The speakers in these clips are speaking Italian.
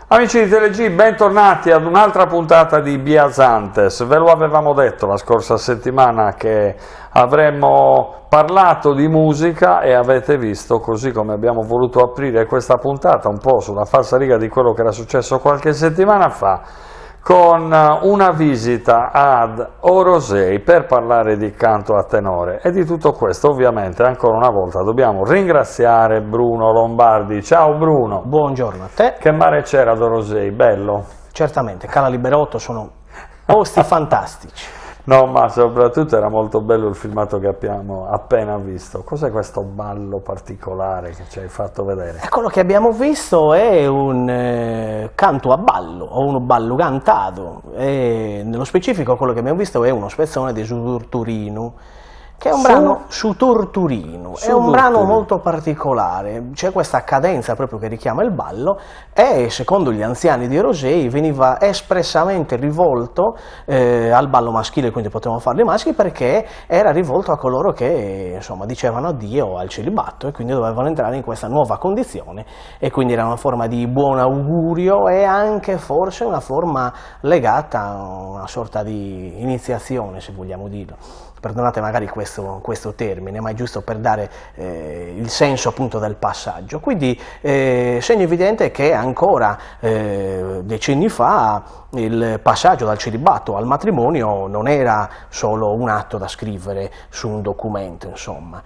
Amici di TeleG, bentornati ad un'altra puntata di Biasantes. Ve lo avevamo detto la scorsa settimana che avremmo parlato di musica e avete visto, così come abbiamo voluto aprire questa puntata un po' sulla falsariga di quello che era successo qualche settimana fa, con una visita ad Orosei per parlare di canto a tenore. E di tutto questo ovviamente ancora una volta dobbiamo ringraziare Bruno Lombardi. Ciao Bruno! Buongiorno a te. Che mare c'era ad Orosei? Bello? Certamente, Cala Liberotto sono posti fantastici. No, ma soprattutto era molto bello il filmato che abbiamo appena visto. Cos'è questo ballo particolare che ci hai fatto vedere? Quello che abbiamo visto è un canto a ballo, o un ballo cantato, e nello specifico quello che abbiamo visto è uno spezzone di Su Turturinu, che è un brano su Turturinu, è un brano molto particolare, c'è questa cadenza proprio che richiama il ballo e secondo gli anziani di Orosei veniva espressamente rivolto al ballo maschile, quindi potevano farlo i maschi, perché era rivolto a coloro che insomma dicevano addio al celibato e quindi dovevano entrare in questa nuova condizione, e quindi era una forma di buon augurio e anche forse una forma legata a una sorta di iniziazione, se vogliamo dirlo. Perdonate magari questo termine, ma è giusto per dare il senso appunto del passaggio. Quindi segno evidente che ancora decenni fa il passaggio dal celibato al matrimonio non era solo un atto da scrivere su un documento, insomma,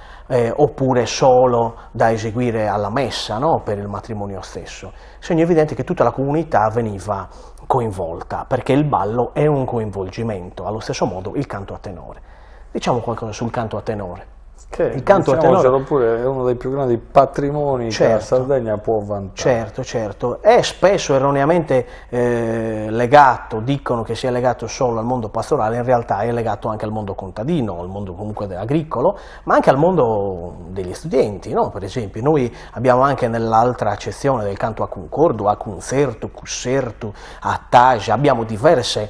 oppure solo da eseguire alla messa, no, per il matrimonio stesso. Segno evidente che tutta la comunità veniva coinvolta, perché il ballo è un coinvolgimento, allo stesso modo il canto a tenore. Diciamo qualcosa sul canto a tenore. Che il canto a tenore pure è uno dei più grandi patrimoni che la Sardegna può vantare. Certo, è spesso erroneamente legato, dicono che sia legato solo al mondo pastorale, in realtà è legato anche al mondo contadino, al mondo comunque agricolo, ma anche al mondo degli studenti, no? Per esempio noi abbiamo anche nell'altra accezione del canto a concordo, a concerto, cussertu, a tage, abbiamo diversi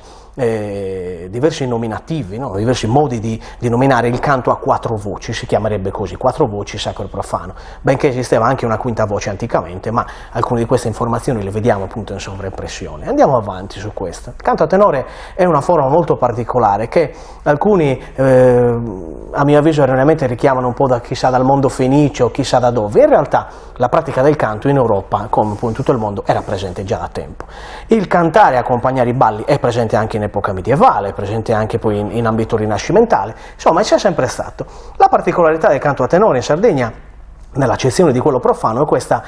nominativi, no? Diversi modi di nominare il canto a quattro voci, si chiamerebbe così, quattro voci sacro e profano, benché esisteva anche una quinta voce anticamente, ma alcune di queste informazioni le vediamo appunto in sovraimpressione. Andiamo avanti su questo. Il canto a tenore è una forma molto particolare che alcuni a mio avviso erroneamente richiamano un po' da chissà dal mondo fenicio, chissà da dove. In realtà la pratica del canto in Europa, come in tutto il mondo, era presente già da tempo. Il cantare e accompagnare i balli è presente anche in epoca medievale, è presente anche poi in ambito rinascimentale, insomma c'è sempre stato. La particolarità del canto a tenore in Sardegna, nell'accezione di quello profano, è questa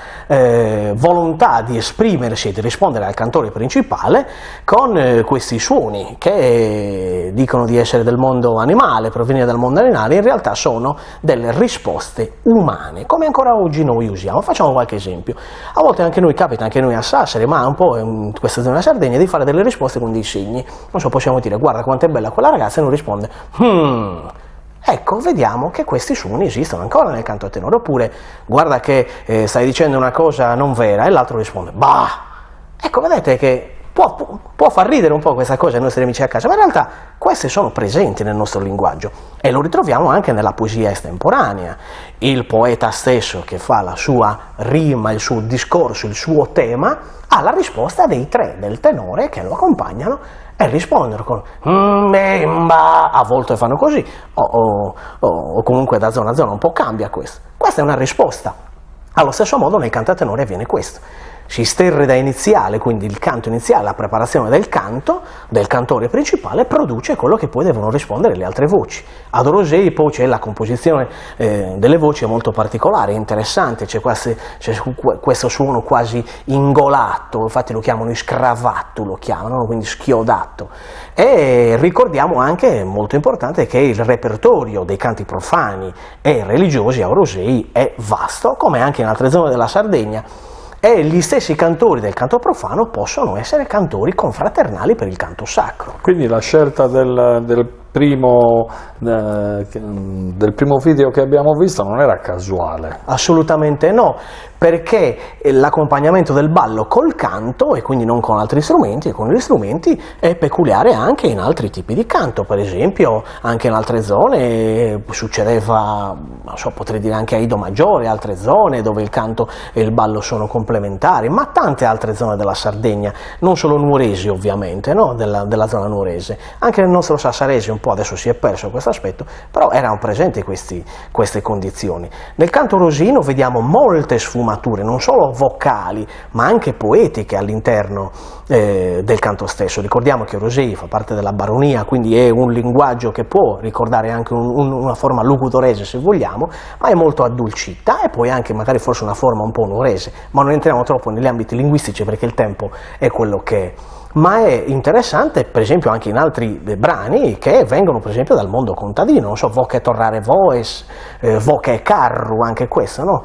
volontà di esprimersi e di rispondere al cantore principale con questi suoni che dicono di essere del mondo animale, provenire dal mondo animale, in realtà sono delle risposte umane, come ancora oggi noi usiamo. Facciamo qualche esempio. A volte anche noi, capita anche noi a Sassari, ma un po' in questa zona Sardegna, di fare delle risposte con dei segni. Non so, possiamo dire guarda quanto è bella quella ragazza, e non risponde Ecco, vediamo che questi suoni esistono ancora nel canto a tenore, oppure guarda che stai dicendo una cosa non vera, e l'altro risponde bah. Ecco, vedete che può far ridere un po' questa cosa ai nostri amici a casa, ma in realtà queste sono presenti nel nostro linguaggio e lo ritroviamo anche nella poesia estemporanea. Il poeta stesso che fa la sua rima, il suo discorso, il suo tema, ha la risposta dei tre del tenore che lo accompagnano e rispondono con bemba, a volte fanno così, o comunque da zona a zona un po' cambia questo. Questa è una risposta. Allo stesso modo nel canto a tenore avviene questo. Si sterrida iniziale, quindi il canto iniziale, la preparazione del canto, del cantore principale, produce quello che poi devono rispondere le altre voci. Ad Orosei poi c'è la composizione delle voci, è molto particolare, interessante, c'è questo suono quasi ingolato, infatti lo chiamano iscravato, lo chiamano, quindi schiodato. E ricordiamo anche, molto importante, che il repertorio dei canti profani e religiosi a Orosei è vasto, come anche in altre zone della Sardegna, e gli stessi cantori del canto profano possono essere cantori confraternali per il canto sacro. Quindi la scelta del del primo video che abbiamo visto non era casuale. Assolutamente no, perché l'accompagnamento del ballo col canto, e quindi non con altri strumenti, e con gli strumenti, è peculiare anche in altri tipi di canto. Per esempio anche in altre zone succedeva, non so, potrei dire anche a Do maggiore, altre zone dove il canto e il ballo sono complementari, ma tante altre zone della Sardegna, non solo nuoresi ovviamente, no? della zona nuorese, anche nel nostro sassarese un po' adesso si è perso questo aspetto, però erano presenti queste condizioni. Nel canto rosino vediamo molte sfumature, non solo vocali, ma anche poetiche all'interno del canto stesso. Ricordiamo che Rosei fa parte della baronia, quindi è un linguaggio che può ricordare anche una forma lugutorese se vogliamo, ma è molto addolcita, e poi anche magari forse una forma un po' nuorese, ma non entriamo troppo negli ambiti linguistici perché il tempo è quello che è. Ma è interessante per esempio anche in altri brani che vengono per esempio dal mondo contadino, non so, Voche torrare voes, Voche carru, anche questo, no?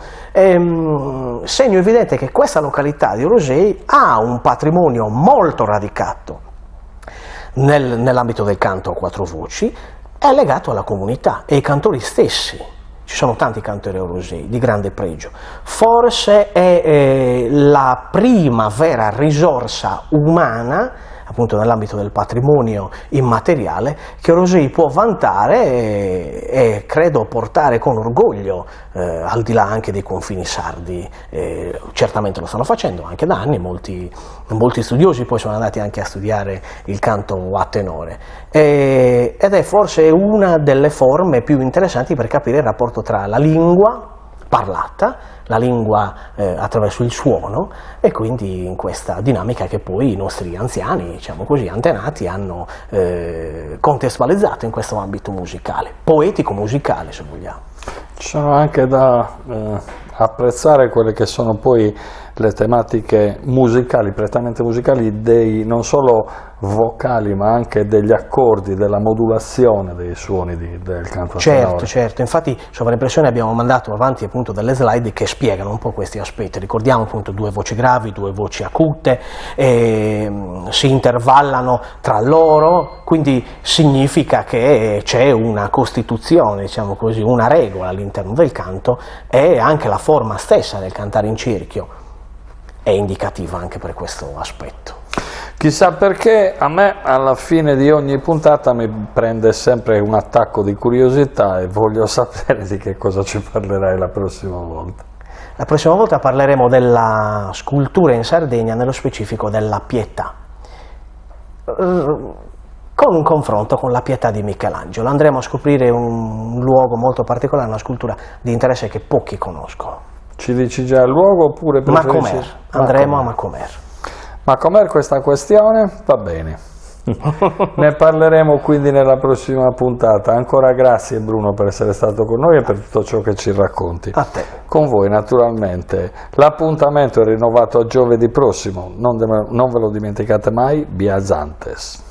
Segno evidente che questa località di Rosei ha un patrimonio molto radicato nell'ambito del canto a quattro voci, è legato alla comunità e ai cantori stessi. Ci sono tanti cantori a Rosei di grande pregio, forse è la prima vera risorsa umana, appunto nell'ambito del patrimonio immateriale, che Rosei può vantare e credo portare con orgoglio al di là anche dei confini sardi. Certamente lo stanno facendo anche da anni, molti studiosi poi sono andati anche a studiare il canto a tenore, ed è forse una delle forme più interessanti per capire il rapporto tra la lingua parlata, la lingua attraverso il suono, e quindi in questa dinamica che poi i nostri anziani, diciamo così, antenati hanno contestualizzato in questo ambito musicale, poetico-musicale se vogliamo. Ci sono anche da apprezzare quelle che sono poi le tematiche musicali, prettamente musicali, non solo vocali ma anche degli accordi, della modulazione dei suoni del canto a tenore. Certo, infatti Sovraimpressione abbiamo mandato avanti appunto delle slide che spiegano un po' questi aspetti. Ricordiamo appunto 2 voci gravi, 2 voci acute, si intervallano tra loro, quindi significa che c'è una costituzione, diciamo così, una regola all'interno del canto, e anche la forma stessa del cantare in cerchio è indicativa anche per questo aspetto. Chissà perché a me alla fine di ogni puntata mi prende sempre un attacco di curiosità e voglio sapere di che cosa ci parlerai la prossima volta. La prossima volta parleremo della scultura in Sardegna, nello specifico della Pietà, con un confronto con la Pietà di Michelangelo. Andremo a scoprire un luogo molto particolare, una scultura di interesse che pochi conoscono. Ci dici già il luogo oppure preferisci? Macomer, andremo a Macomer. Macomer questa questione? Va bene. Ne parleremo quindi nella prossima puntata. Ancora grazie Bruno per essere stato con noi e per tutto ciò che ci racconti. A te. Con voi naturalmente. L'appuntamento è rinnovato a giovedì prossimo, non ve lo dimenticate mai, Biazantes.